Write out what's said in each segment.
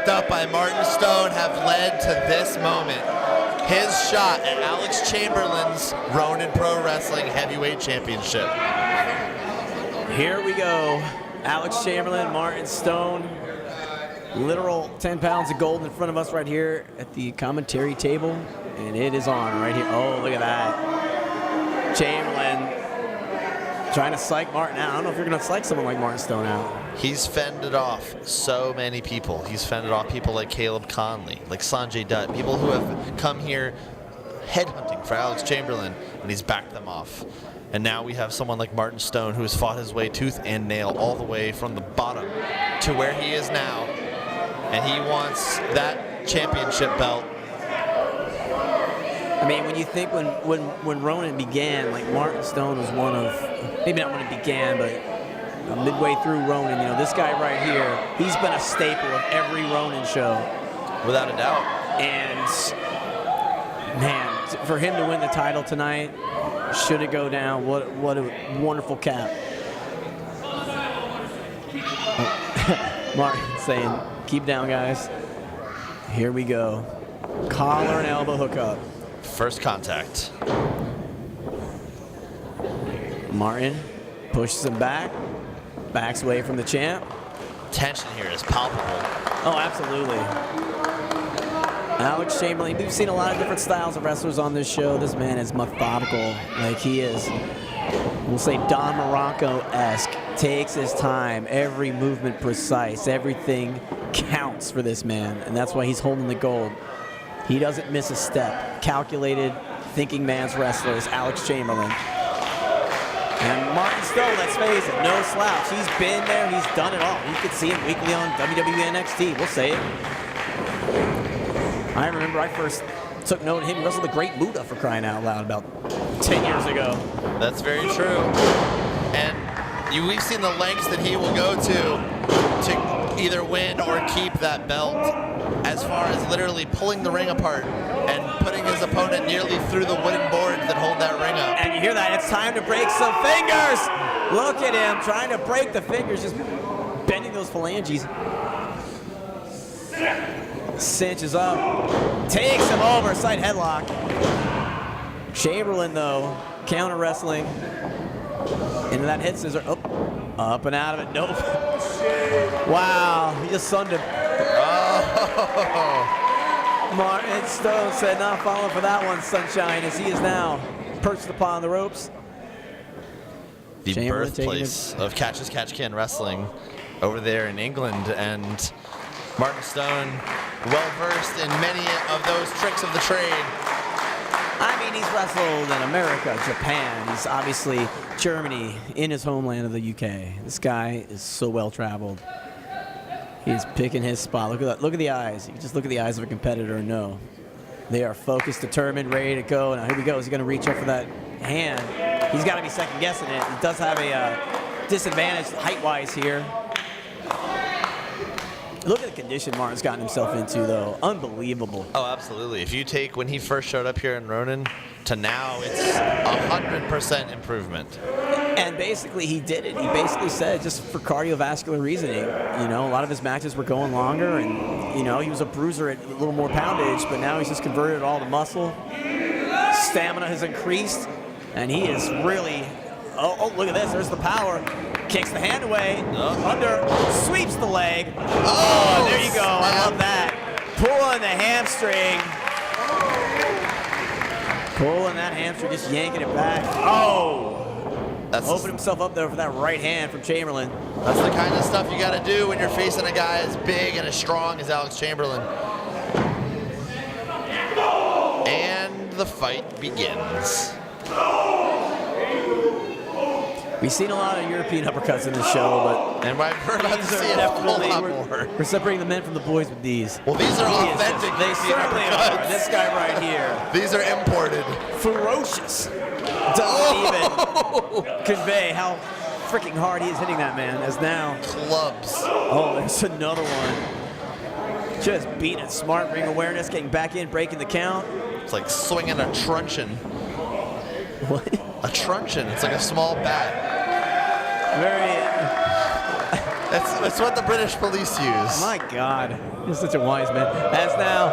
picked up by Martin Stone have led to this moment. His shot at Alex Chamberlain's Ronin Pro Wrestling Heavyweight Championship. Here we go. Alex Chamberlain, Martin Stone. Literal 10 pounds of gold in front of us right here at the commentary table. And it is on right here. Oh, look at that. Chamberlain trying to psych Martin out. I don't know if you're going to psych someone like Martin Stone out. He's fended off so many people. He's fended off people like Caleb Konley, like Sanjay Dutt, people who have come here headhunting for Alex Chamberlain, and he's backed them off. And now we have someone like Martin Stone who has fought his way tooth and nail all the way from the bottom to where he is now. And he wants that championship belt. I mean, when you think when Ronin began, like Martin Stone was one of, maybe not when it began, but midway through Ronin, you know, this guy right here, he's been a staple of every Ronin show. Without a doubt. And, man, for him to win the title tonight, should it go down, what a wonderful cap. Oh. Martin saying, keep down, guys. Here we go. Collar and elbow hookup. First contact. Martin pushes him back, backs away from the champ. Tension here is palpable. Oh, absolutely. Alex Chamberlain, we've seen a lot of different styles of wrestlers on this show. This man is methodical, like he is, we'll say Don Morocco-esque. Takes his time, every movement precise, everything counts for this man, and that's why he's holding the gold. He doesn't miss a step. Calculated, thinking man's wrestler is Alex Chamberlain. And Martin Stone, let's face it, no slouch. He's been there, he's done it all. You could see him weekly on WWE NXT, we'll say it. I remember I first took note of him. He wrestled the Great Muta, for crying out loud, about 10 years ago. That's very true. And we've seen the lengths that he will go to either win or keep that belt, as far as literally pulling the ring apart and putting his opponent nearly through the wooden boards that hold that ring up. And you hear that, it's time to break some fingers. Look at him trying to break the fingers, just bending those phalanges. Cinches up, takes him over, side headlock. Chamberlain, though, counter wrestling into that head scissor. Oh, up and out of it. Nope. Wow, he just sunned him. Oh. Martin Stone said not falling for that one, sunshine, as he is now perched upon the ropes. The birthplace of Catch as Catch Can wrestling over there in England, and Martin Stone, well-versed in many of those tricks of the trade. I mean, he's wrestled in America, Japan. He's obviously Germany, in his homeland of the UK. This guy is so well-traveled. He's picking his spot. Look at that. Look at the eyes. You can just look at the eyes of a competitor and know they are focused, determined, ready to go. Now, here we go. Is he going to reach up for that hand? He's got to be second-guessing it. He does have a disadvantage height-wise here. Look at the condition Martin's gotten himself into, though. Unbelievable. Oh, absolutely. If you take when he first showed up here in Ronin to now, it's 100% improvement. And basically, he did it. He basically said, just for cardiovascular reasoning, you know, a lot of his matches were going longer, and, you know, he was a bruiser at a little more poundage, but now he's just converted it all to muscle. Stamina has increased, and he is really, oh, look at this. There's the power. Kicks the hand away, under, sweeps the leg. Oh, there you go, I love that. Pulling the hamstring. Pulling that hamstring, just yanking it back. Oh! Opened himself up there for that right hand from Chamberlain. That's the kind of stuff you gotta do when you're facing a guy as big and as strong as Alex Chamberlain. And the fight begins. We've seen a lot of European uppercuts in this show, but and we're about to see a whole lot more. We're separating the men from the boys with these. Well, these are authentic. They certainly are. This guy right here. These are imported. Ferocious. Doesn't even convey how freaking hard he is hitting that man, as now. Clubs. Oh, there's another one. Just beating it smart, ring awareness, getting back in, breaking the count. It's like swinging a truncheon. What? A truncheon. It's like a small bat. Very. That's what the British police use. My God, you're such a wise man. As now,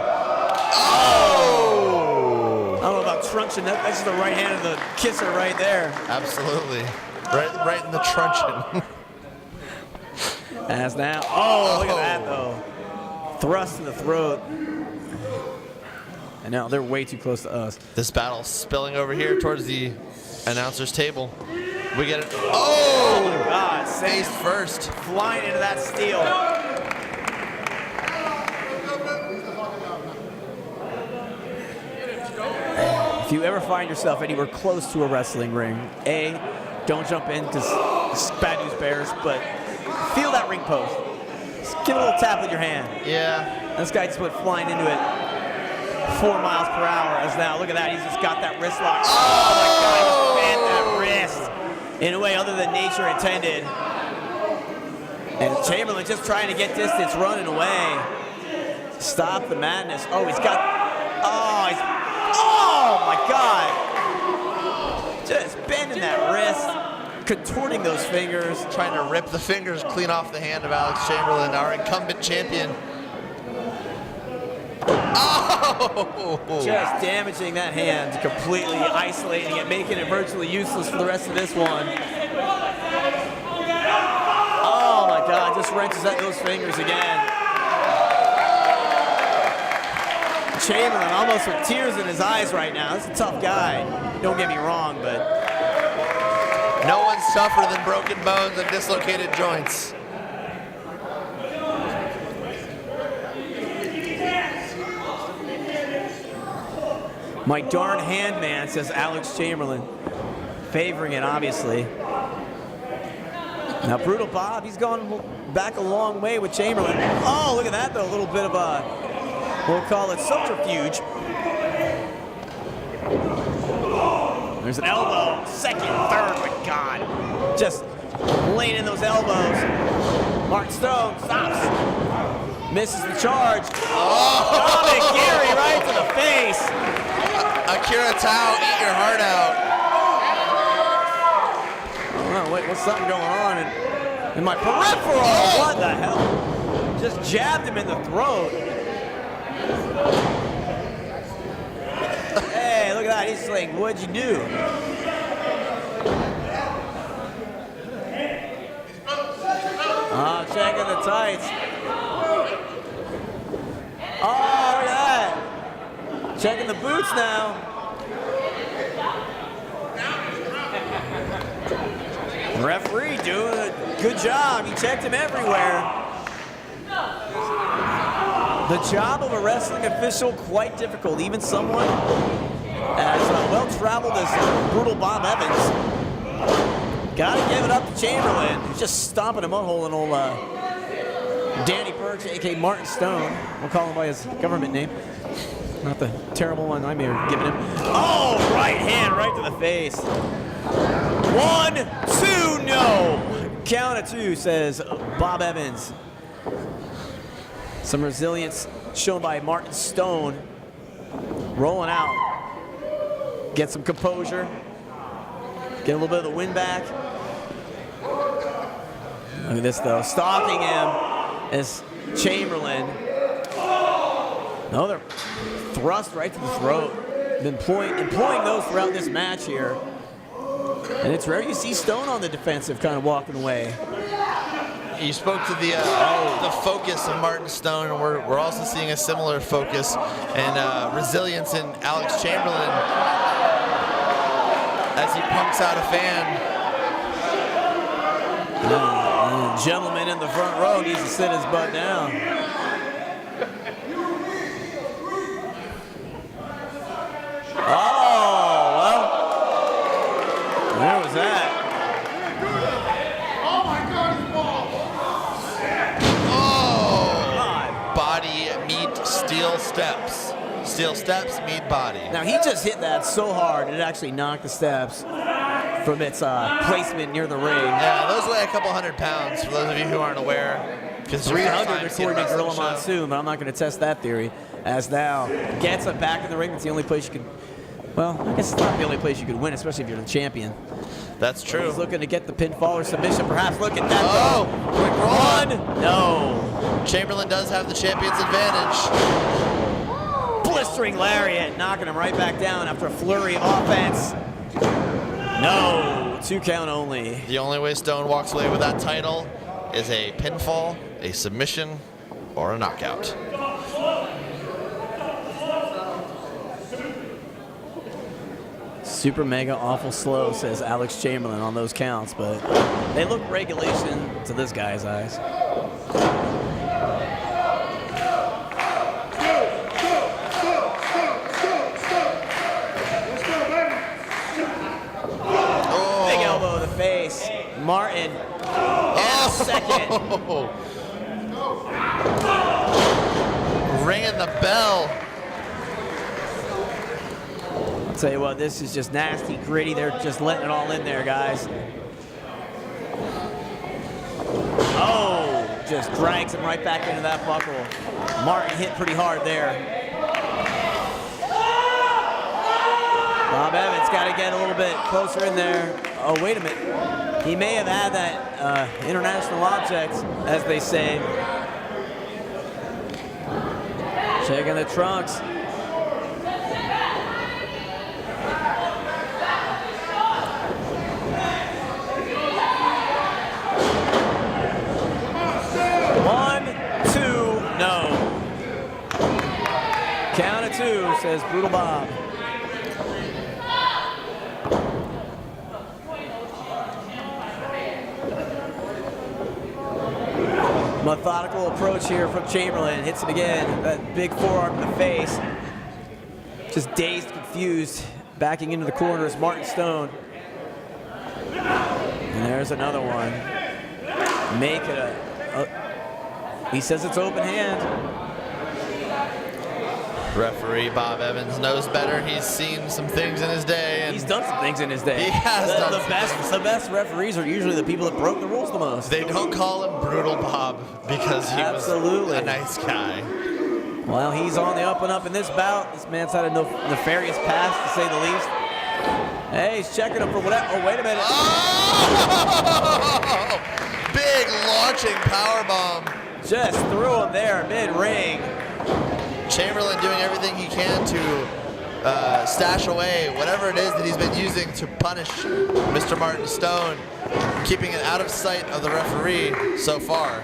Oh! I don't know about truncheon. That's the right hand of the kisser right there. Absolutely. Right in the truncheon. As now, oh, look at that though. Thrust in the throat. And now they're way too close to us. This battle's spilling over here towards the announcer's table. We get it. Oh! Oh my God, Face first. flying into that steel. If you ever find yourself anywhere close to a wrestling ring, A, don't jump in because bad news bears, but feel that ring post. Just give it a little tap with your hand. Yeah. This guy just went flying into it 4 miles per hour. As now, look at that, he's just got that wrist lock. Oh my God, he just bent that wrist in a way other than nature intended. And Chamberlain just trying to get distance, running away. Stop the madness. Oh, he's got, oh my God. Just bending that wrist, contorting those fingers. Trying to rip the fingers clean off the hand of Alex Chamberlain, our incumbent champion. Oh! Just damaging that hand, completely isolating it, making it virtually useless for the rest of this one. Oh my God, just wrenches at those fingers again. Chamberlain almost with tears in his eyes right now. This is a tough guy, don't get me wrong, but No one's tougher than broken bones and dislocated joints. my darn hand man, says Alex Chamberlain, favoring it obviously. Now Brutal Bob, he's gone back a long way with Chamberlain. Oh, look at that though, a little bit of a, we'll call it subterfuge. There's an elbow, second, third, my God. Just laying in those elbows. Martin Stone stops, misses the charge. Oh, Gary right to the face. Akira Tao, eat your heart out. Oh, wait, what's something going on in my peripheral? What the hell? Just jabbed him in the throat. Hey, look at that. He's like, what'd you do? Oh, checking the tights. Oh, look at that. Checking the boots now. Referee doing a good job. He checked him everywhere. The job of a wrestling official, quite difficult. Even someone as well-traveled as Brutal Bob Evans. Gotta give it up to Chamberlain. He's just stomping a mud hole in old Danny Burch, a.k.a. Martin Stone. We'll call him by his government name. Not the terrible one I may have given him. Oh, right hand right to the face. 1, 2, no. Count of 2, says Bob Evans. Some resilience shown by Martin Stone. Rolling out. Get some composure. Get a little bit of the wind back. Look at this though. Stalking him is Chamberlain. Another thrust right to the throat. Been employing those throughout this match here. And it's rare you see Stone on the defensive kind of walking away. You spoke to the focus of Martin Stone, and we're also seeing a similar focus and resilience in Alex Chamberlain as he pumps out a fan. The gentleman in the front row needs to sit his butt down. Oh, well, there was that. Body meet steel steps. Steel steps meet body. Now he just hit that so hard it actually knocked the steps from its placement near the ring. Yeah, those weigh a couple 100 pounds for those of you who aren't aware. 300 according to Gorilla Monsoon, but I'm not going to test that theory. As now gets him back in the ring. That's the only place you can, well, I guess it's not the only place you could win, especially if you're the champion. That's true. He's looking to get the pinfall or submission, perhaps. Look at that. Oh, quick roll. One. No. Chamberlain does have the champion's advantage. Blistering lariat, knocking him right back down after a flurry of offense. No, 2 count only. The only way Stone walks away with that title is a pinfall, a submission, or a knockout. Super mega awful slow, says Alex Chamberlain on those counts, but they look regulation to this guy's eyes. Big elbow to the face. Martin. And a second. Ringing the bell. I'll tell you what, this is just nasty, gritty. They're just letting it all in there, guys. Oh, just drags him right back into that buckle. Martin hit pretty hard there. Bob Evans got to get a little bit closer in there. Oh, wait a minute. He may have had that international object, as they say. Checking the trunks. Count of 2, says Brutal Bob. Methodical approach here from Chamberlain. Hits it again. That big forearm in the face. Just dazed, confused. Backing into the corner is Martin Stone. And there's another one. Make it he says it's open hand. Referee Bob Evans knows better. He's seen some things in his day. And he's done some things in his day. He has done the best referees are usually the people that broke the rules the most. They don't call him Brutal Bob because he was a nice guy. Well, he's on the up and up in this bout. This man's had a nefarious past, to say the least. Hey, he's checking him for whatever. Oh, wait a minute. Oh! Big launching powerbomb. Just threw him there mid-ring. Chamberlain doing everything he can to stash away whatever it is that he's been using to punish Mr. Martin Stone, keeping it out of sight of the referee so far.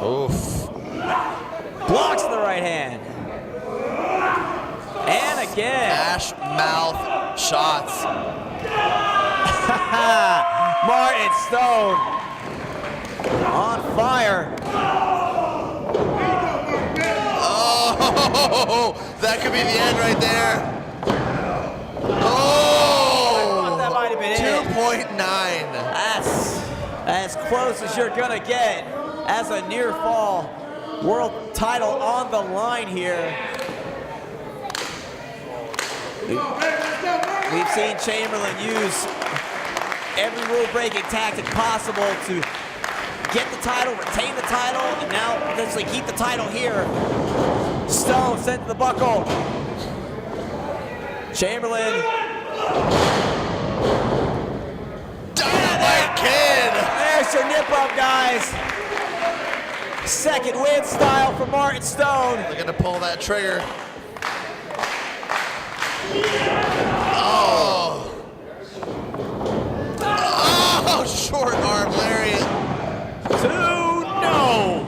Oof. Blocks the right hand. And again. Ash mouth shots. Martin Stone on fire. Oh, that could be the end right there. Oh, I thought that might have been 2.9. That's as close as you're gonna get as a near fall. World title on the line here. We've seen Chamberlain use every rule-breaking tactic possible to get the title, retain the title, and now potentially keep the title here. Stone sent to the buckle. Chamberlain. Dynamite Kid! There's your nip up, guys. Second win style for Martin Stone. Looking to pull that trigger. Oh. Oh, short arm lariat. 2-0.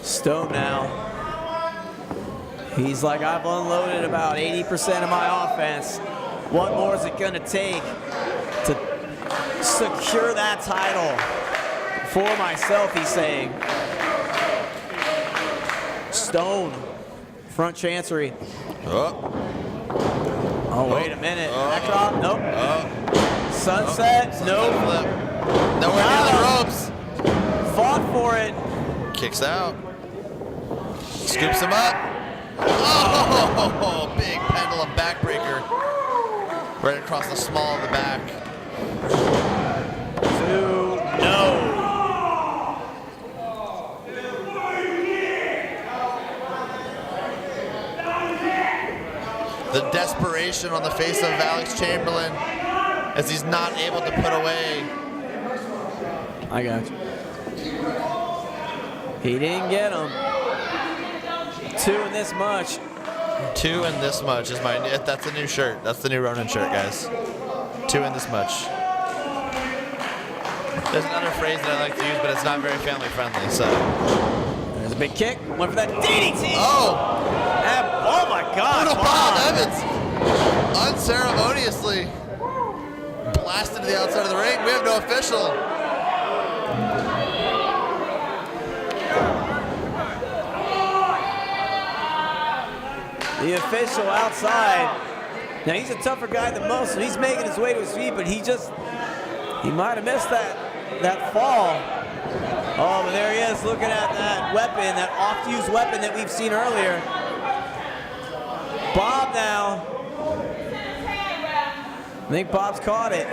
Stone now. He's like, I've unloaded about 80% of my offense. What more is it gonna take to secure that title for myself, he's saying. Stone, front chancery. Oh, wait a minute. Back drop, nope. Sunset, nope. Nowhere near the ropes. Fought for it. Kicks out. Scoops him up. Oh, big pendulum backbreaker. Right across the small of the back. 2, no. The desperation on the face of Alex Chamberlain as he's not able to put away. I got you. He didn't get him. 2 and this much. 2 and this much is that's the new shirt. That's the new Ronin shirt, guys. 2 and this much. There's another phrase that I like to use, but it's not very family friendly, so. There's a big kick. Went for that DDT. Oh! Oh my God. Bob Evans unceremoniously blasted to the outside of the ring. We have no official. The official outside. Now he's a tougher guy than most, so he's making his way to his feet, but he might have missed that fall. Oh, but there he is looking at that weapon, that oft-used weapon that we've seen earlier. Bob now. I think Bob's caught it.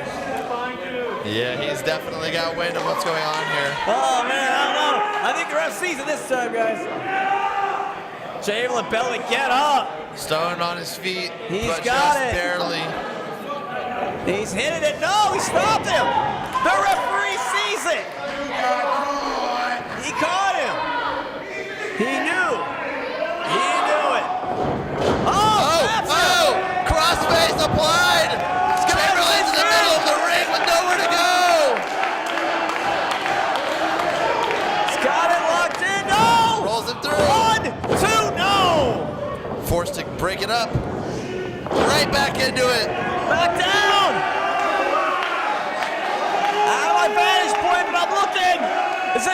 Yeah, he's definitely got wind of what's going on here. Oh man, I don't know. I think the ref sees it this time, guys. Chamberlain belly, get up. Stone on his feet. He's but got just it. Barely. He's hitting it. No, he stopped him. The referee sees it. He caught him. He knew. He knew it. Oh, crossface applied. Chamberlain's in the middle of the ring with nowhere to go. He's got it locked in. No. Rolls him through. 1, 2, no. Forced to break it up. Right back into it. Back down. Out of my vantage point, but I'm looking. Is it?